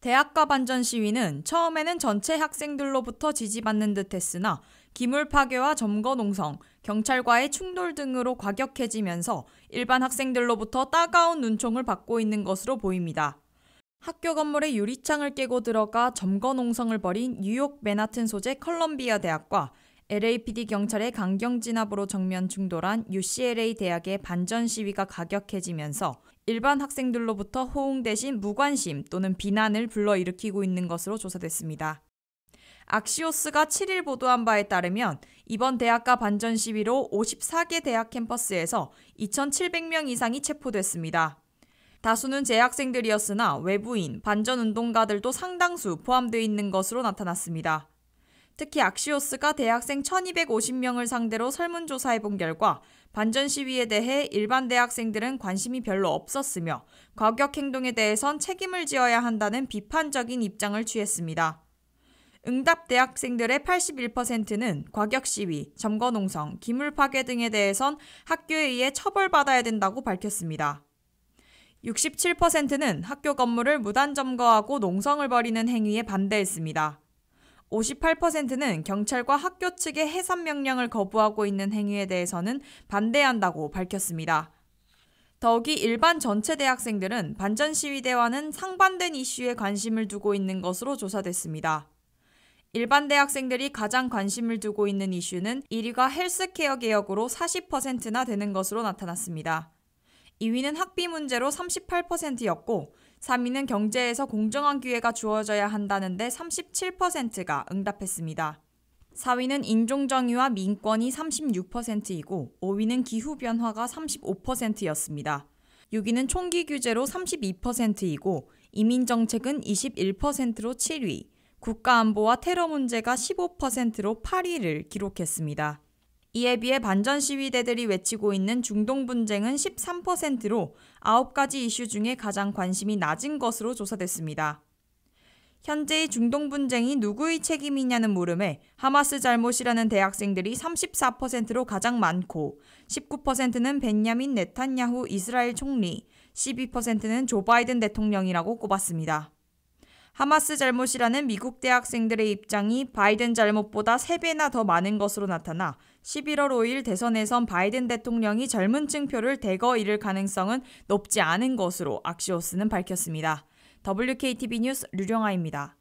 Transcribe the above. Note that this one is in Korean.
대학가 반전 시위는 처음에는 전체 학생들로부터 지지받는 듯 했으나 기물 파괴와 점거 농성, 경찰과의 충돌 등으로 과격해지면서 일반 학생들로부터 따가운 눈총을 받고 있는 것으로 보입니다. 학교 건물의 유리창을 깨고 들어가 점거 농성을 벌인 뉴욕 맨하튼 소재 컬럼비아 대학과 LAPD 경찰의 강경 진압으로 정면 충돌한 UCLA 대학의 반전 시위가 가격해지면서 일반 학생들로부터 호응 대신 무관심 또는 비난을 불러일으키고 있는 것으로 조사됐습니다. 악시오스가 7일 보도한 바에 따르면 이번 대학가 반전 시위로 54개 대학 캠퍼스에서 2,700명 이상이 체포됐습니다. 다수는 재학생들이었으나 외부인, 반전운동가들도 상당수 포함되어 있는 것으로 나타났습니다. 특히 악시오스가 대학생 1,250명을 상대로 설문조사해본 결과 반전 시위에 대해 일반 대학생들은 관심이 별로 없었으며 과격 행동에 대해선 책임을 지어야 한다는 비판적인 입장을 취했습니다. 응답 대학생들의 81%는 과격 시위, 점거 농성, 기물 파괴 등에 대해선 학교에 의해 처벌받아야 된다고 밝혔습니다. 67%는 학교 건물을 무단 점거하고 농성을 벌이는 행위에 반대했습니다. 58%는 경찰과 학교 측의 해산 명령을 거부하고 있는 행위에 대해서는 반대한다고 밝혔습니다. 더욱이 일반 전체 대학생들은 반전 시위대와는 상반된 이슈에 관심을 두고 있는 것으로 조사됐습니다. 일반 대학생들이 가장 관심을 두고 있는 이슈는 1위가 헬스케어 개혁으로 40%나 되는 것으로 나타났습니다. 2위는 학비 문제로 38%였고 3위는 경제에서 공정한 기회가 주어져야 한다는데 37%가 응답했습니다. 4위는 인종정의와 민권이 36%이고 5위는 기후변화가 35%였습니다. 6위는 총기 규제로 32%이고 이민정책은 21%로 7위, 국가안보와 테러 문제가 15%로 8위를 기록했습니다. 이에 비해 반전 시위대들이 외치고 있는 중동 분쟁은 13%로 9가지 이슈 중에 가장 관심이 낮은 것으로 조사됐습니다. 현재의 중동 분쟁이 누구의 책임이냐는 물음에 하마스 잘못이라는 대학생들이 34%로 가장 많고 19%는 벤야민 네탄야후 이스라엘 총리, 12%는 조 바이든 대통령이라고 꼽았습니다. 하마스 잘못이라는 미국 대학생들의 입장이 바이든 잘못보다 3배나 더 많은 것으로 나타나 11월 5일 대선에선 바이든 대통령이 젊은 층 표를 대거 잃을 가능성은 높지 않은 것으로 악시오스는 밝혔습니다. WKTV 뉴스 류령아입니다.